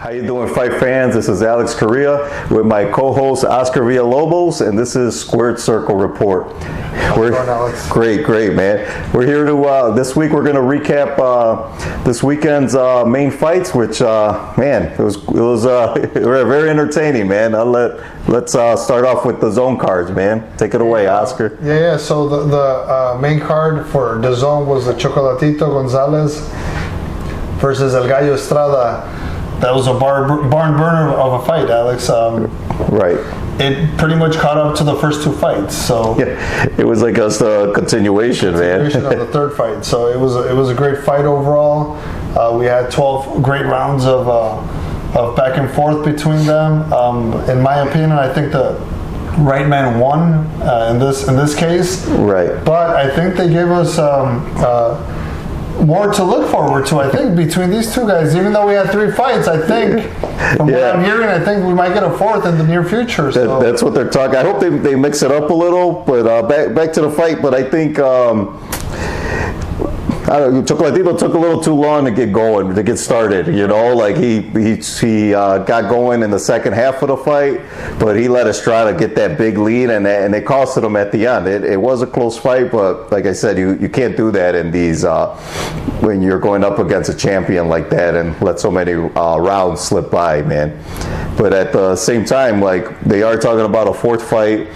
How you doing, fight fans? This is Alex Correa with my co-host Oscar Villalobos, and this is Squared Circle Report. Great, man. We're here to this week. We're going to recap this weekend's main fights, which man, it was very entertaining, man. Let's start off with the zone cards, man. Take it away, Oscar. Yeah. So the main card for the zone was the Chocolatito Gonzalez versus El Gallo Estrada. That was a barn burner of a fight, Alex. Right. It pretty much caught up to the first two fights. So yeah, it was like a continuation, man. Of the third fight. So it was a great fight overall. We had 12 great rounds of back and forth between them. In my opinion, I think the right man won in this case. Right. But I think they gave us more to look forward to. I think between these two guys, even though we had 3 fights, I think from what I'm hearing, I think we might get a fourth in the near future. So. That's what they're talking. I hope they mix it up a little. But back to the fight. But I think Chocolatito took a little too long to get going, to get started. You know, like he got going in the second half of the fight, but he let Estrada get that big lead, and it costed him at the end. It was a close fight, but like I said, you can't do that in these when you're going up against a champion like that and let so many rounds slip by, man. But at the same time, like they are talking about a fourth fight,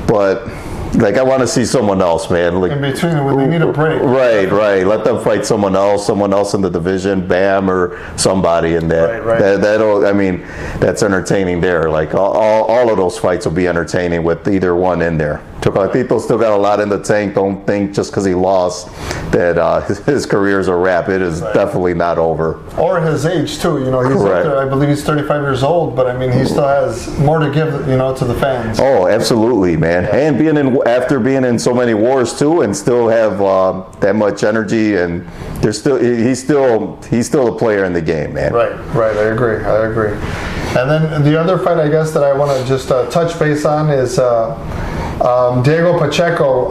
but. Like, I want to see someone else, man. Like, in between, when they need a break. Right. Let them fight someone else in the division, Bam, or somebody in that. Right. That'll, I mean, that's entertaining there. Like, all of those fights will be entertaining with either one in there. Chocolatito still got a lot in the tank. Don't think just because he lost that his career's a wrap. It is definitely not over. Or his age, too. You know, he's up there, I believe he's 35 years old, but I mean, he still has more to give, you know, to the fans. Oh, absolutely, man. Yeah. And after being in so many wars, too, and still have that much energy, and he's still a player in the game, man. Right. I agree. And then the other fight, I guess, that I want to just touch base on is Diego Pacheco.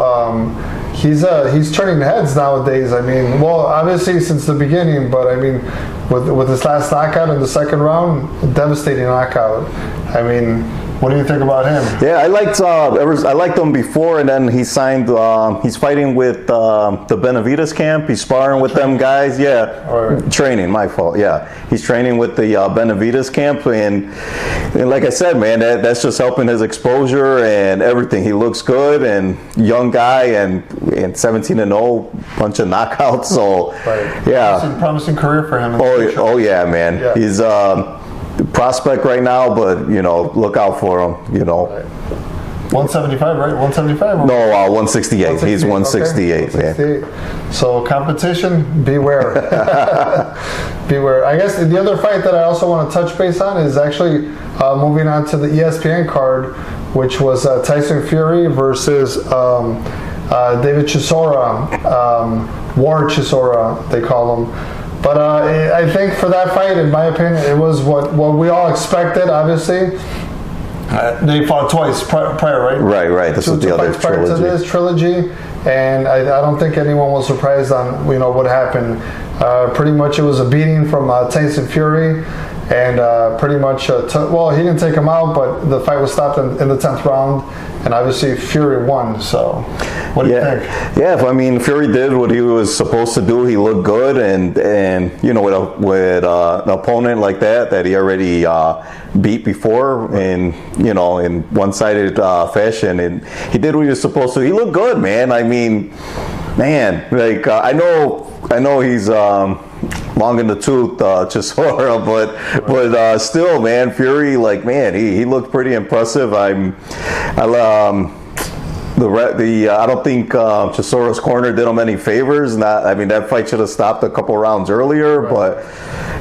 He's turning heads nowadays. I mean, well, obviously since the beginning, but I mean, with his last knockout in the second round, devastating knockout. I mean, what do you think about him? Yeah, I liked him before, and then he signed. He's fighting with the Benavides camp. He's sparring with them guys. Yeah, training. My fault. Yeah, he's training with the Benavides camp, and like I said, man, that's just helping his exposure and everything. He looks good and young guy, and 17-0, bunch of knockouts. So yeah, promising career for him. Oh yeah, man. Yeah. He's prospect right now, but you know, look out for him. You know, 175, right? 175. No, 168. He's 168, okay. 168. Man. So competition, beware. Beware. I guess the other fight that I also want to touch base on is actually moving on to the ESPN card, which was Tyson Fury versus David Chisora, War Chisora, they call him. But I think for that fight, in my opinion, it was what we all expected, obviously. They fought twice prior, right? Right. This was the other trilogy. To this trilogy, and I don't think anyone was surprised on what happened. Pretty much it was a beating from Tyson Fury, and pretty much, he didn't take him out, but the fight was stopped in the 10th round, and obviously Fury won. So, what do you think? Yeah, I mean, Fury did what he was supposed to do. He looked good, and you know, with an opponent like that he already beat before, in one-sided fashion, and he did what he was supposed to. He looked good, man. I mean, man, like I know he's long in the tooth, Chisora, but still, man, Fury, like, man, he looked pretty impressive. I don't think Chisora's corner did him any favors. That fight should have stopped a couple rounds earlier, but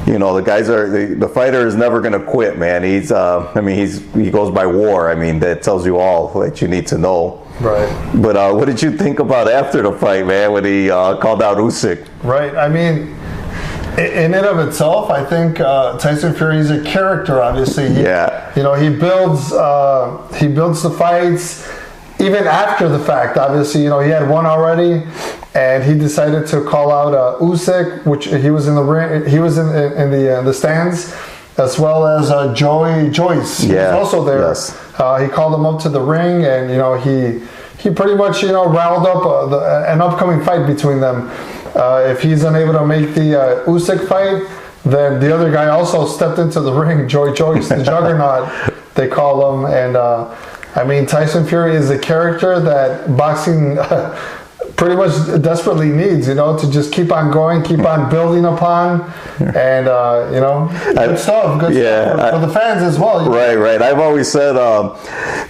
you know, the fighter is never going to quit, man. He goes by war. I mean, that tells you all that you need to know. Right. But what did you think about after the fight, man, when he called out Usyk? Right. I mean, in and of itself, I think Tyson Fury is a character. Obviously, he builds the fights even after the fact. Obviously, he had one already, and he decided to call out Usyk, which he was in the ring. He was in the stands, as well as Joey Joyce. He was also there. Yes. He called him up to the ring, and he pretty much riled up an upcoming fight between them. If he's unable to make the Usyk fight, then the other guy also stepped into the ring, Joey Joyce, the Juggernaut, they call him. And I mean, Tyson Fury is a character that boxing pretty much desperately needs, to just keep on going, keep on building upon, and good stuff, good stuff for the fans as well. Right. I've always said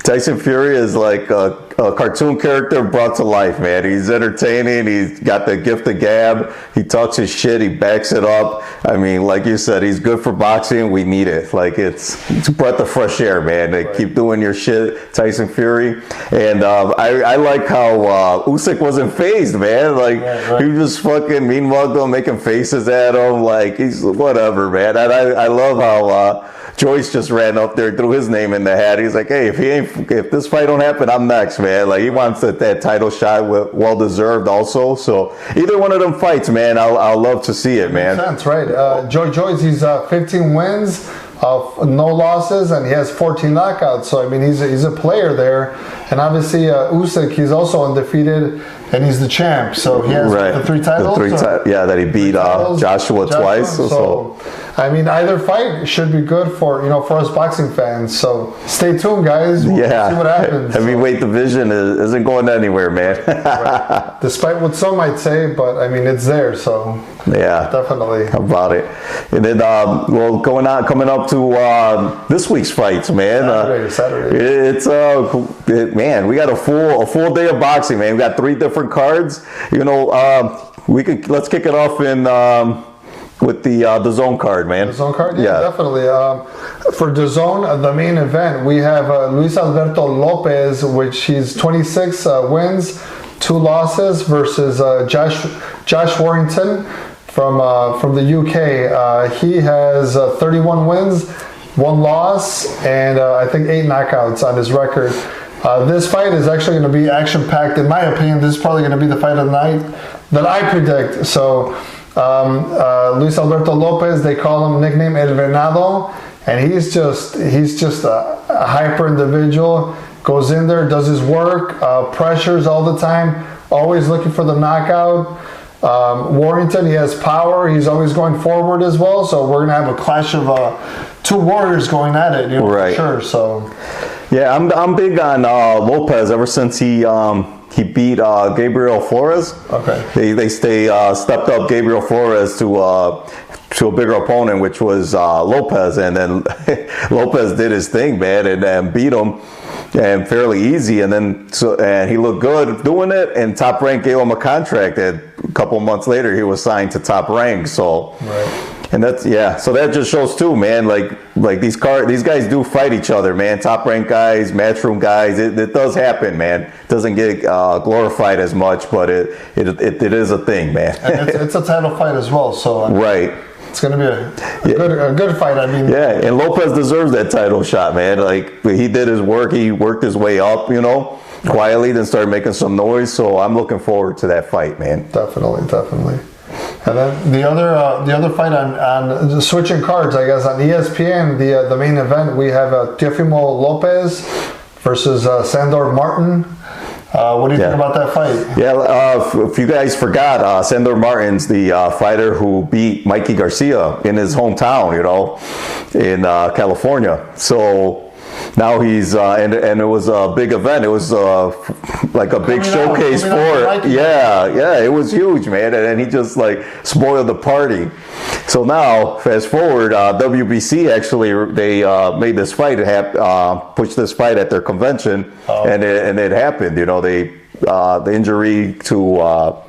Tyson Fury is like a cartoon character brought to life, man. He's entertaining. He's got the gift of gab. He talks his shit. He backs it up. I mean, like you said, he's good for boxing. We need it. Like it's a breath of fresh air, man. They keep doing your shit, Tyson Fury. And I like how Usyk wasn't phased, man. Like he was just fucking meanwhile making faces at him. Like he's whatever, man. And I love how Joyce just ran up there, threw his name in the hat. He's like, hey, if this fight don't happen, I'm next, man. Like he wants that title shot, well deserved, also. So either one of them fights, man, I'll love to see it, man. Makes sense, right? Joey Joyce, he's 15 wins, no losses, and he has 14 knockouts. So I mean, he's a player there. And obviously, Usyk, he's also undefeated, and he's the champ. So he has the 3 titles. That he beat Joshua twice. So I mean, either fight should be good for for us boxing fans. So stay tuned, guys. We'll see what happens. Heavyweight division isn't going anywhere, man. Right. Despite what some might say, but I mean, it's there. So definitely. How about it? And then coming up to this week's fights, man. Saturday. It's man, we got a full day of boxing, man. We got 3 different cards. Let's kick it off with the DAZN card, man. The DAZN card, yeah, definitely. For DAZN, the main event, we have Luis Alberto Lopez, which he's 26 wins, 2 losses, versus Josh Warrington from the UK. He has 31 wins, 1 loss, and I think 8 knockouts on his record. This fight is actually going to be action-packed. In my opinion, this is probably going to be the fight of the night that I predict. So Luis Alberto Lopez, they call him nickname El Venado, and he's just a hyper individual. Goes in there, does his work, pressures all the time, always looking for the knockout. Warrington, he has power. He's always going forward as well. So we're gonna have a clash of 2 warriors going at it, for sure. So yeah, I'm big on Lopez ever since he beat Gabriel Flores. Okay. They stepped up Gabriel Flores to a bigger opponent, which was Lopez, and then Lopez did his thing, man, and beat him, and fairly easy. And then and he looked good doing it. And Top Rank gave him a contract. And a couple months later, he was signed to Top Rank. So. Right. And so that just shows too, man. Like these guys do fight each other, man. Top Rank guys, Matchroom guys. It does happen, man. It doesn't get glorified as much, but it is a thing, man. And it's a title fight as well, so it's going to be a good fight. I mean, and Lopez deserves that title shot, man. Like he did his work. He worked his way up, quietly, then started making some noise. So I'm looking forward to that fight, man. Definitely. And then the other fight on switching cards, I guess, on ESPN, the main event, we have Teofimo Lopez versus Sandor Martin. What do you think about that fight? Yeah, if you guys forgot, Sandor Martin's the fighter who beat Mikey Garcia in his hometown, in California. So now he's and it was a big event. It was like a big showcase for it. Yeah, it was huge, man. And he just spoiled the party. So now, fast forward, WBC actually they made this fight, pushed this fight at their convention, and it happened. The injury to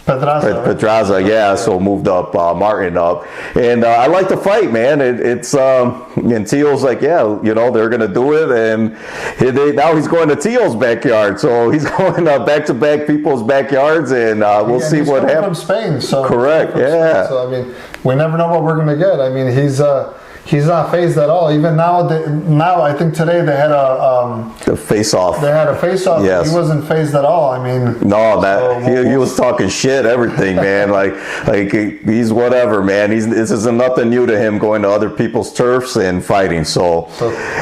Pedraza, so moved up Martin up, and I like the fight, man. It's and Teo's like, they're gonna do it, and now he's going to Teo's backyard, so he's going back to back people's backyards, and we'll see what happens. From Spain, so correct, Spain, so I mean, we never know what we're gonna get. I mean, he's not phased at all. Even now, I think today they had a face-off. They had a face-off. Yes. He wasn't phased at all. I mean, no, he was talking shit, everything, man. like he's whatever, man. This isn't nothing new to him, going to other people's turfs and fighting. So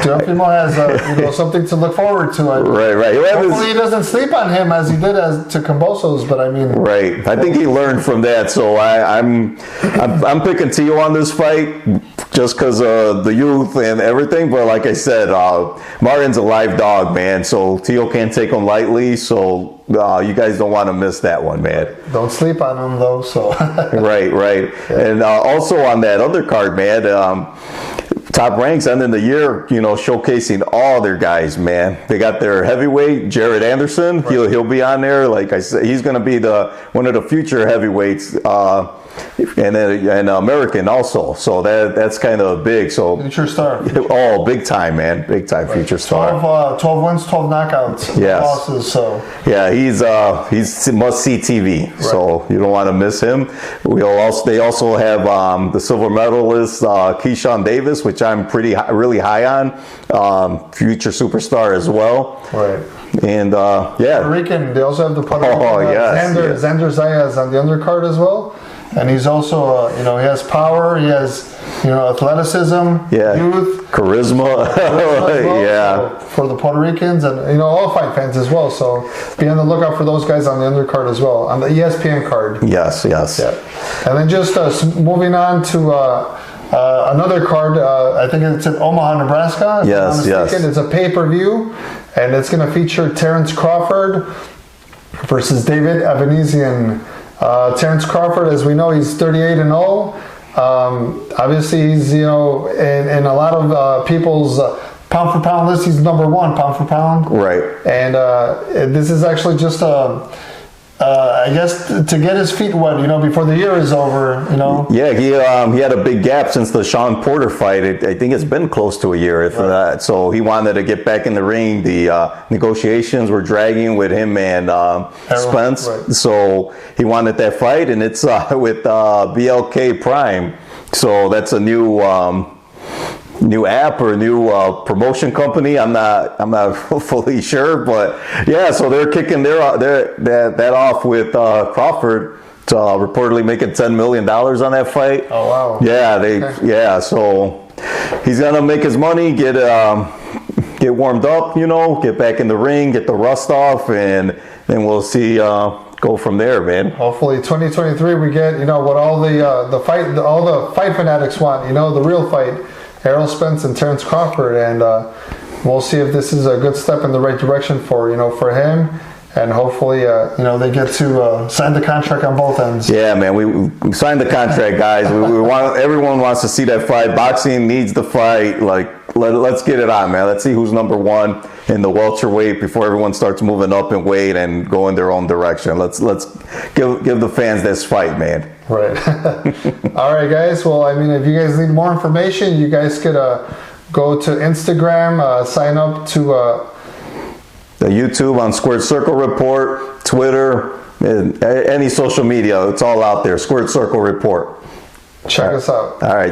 Teofimo has something to look forward to. Right. Hopefully he doesn't sleep on him as he did to Cambosos, but I mean, right. I think he learned from that. So I'm picking Teo on this fight just because of the youth and everything. But like I said, Martin's a live dog, man. So Teo can't take him lightly. So you guys don't want to miss that one, man. Don't sleep on him though. So right. Yeah. And also on that other card, man. Top Ranks ending the year, showcasing all their guys, man. They got their heavyweight, Jared Anderson. Right. He'll be on there. Like I said, he's going to be one of the future heavyweights, and American also. So that's kind of big. So future star. Oh, big time, man. Big time, right. Future star. 12 wins, 12 knockouts. Yes. Losses. So yeah, he's must-see TV. Right. So you don't want to miss him. They also have the silver medalist Keyshawn Davis, which I'm really high on. Future superstar as well. Right. And Puerto Rican. They also have the Puerto Rican. Yes. Xander Zayas on the undercard as well. And he's also, he has power. He has, athleticism, youth, charisma. Well, yeah. So for the Puerto Ricans and all fight fans as well. So be on the lookout for those guys on the undercard as well, on the ESPN card. Yes. Yeah. And then just moving on to another card. I think it's in Omaha, Nebraska. Yes. It's a pay-per-view, and it's going to feature Terrence Crawford versus David Evanesian. Terrence Crawford, as we know, he's 38-0. Obviously, he's in a lot of people's pound for pound list. He's number one pound for pound. Right. And this is actually just I guess to get his feet wet, before the year is over, Yeah, he had a big gap since the Sean Porter fight. I think it's been close to a year, if that. So he wanted to get back in the ring. The negotiations were dragging with him and Spence. Right. So he wanted that fight, and it's with BLK Prime. So that's a new app or new promotion company. I'm not fully sure, but yeah. So they're kicking that off with Crawford, reportedly making $10 million on that fight. Oh wow! Yeah, So he's gonna make his money, get warmed up, get back in the ring, get the rust off, and then we'll see. Go from there, man. Hopefully 2023 we get what all the fight fanatics want, the real fight. Errol Spence and Terrence Crawford, and we'll see if this is a good step in the right direction for him, and hopefully they get to sign the contract on both ends. Yeah, man, we signed the contract, guys. Everyone wants to see that fight. Boxing needs the fight. Let's get it on, man. Let's see who's number one in the welterweight before everyone starts moving up in weight and going their own direction. Let's give the fans this fight, man. Right. All right, guys. Well, if you guys need more information, you guys could go to Instagram, sign up to the YouTube on Squared Circle Report, Twitter, any social media. It's all out there. Squared Circle Report. Check us out. All right.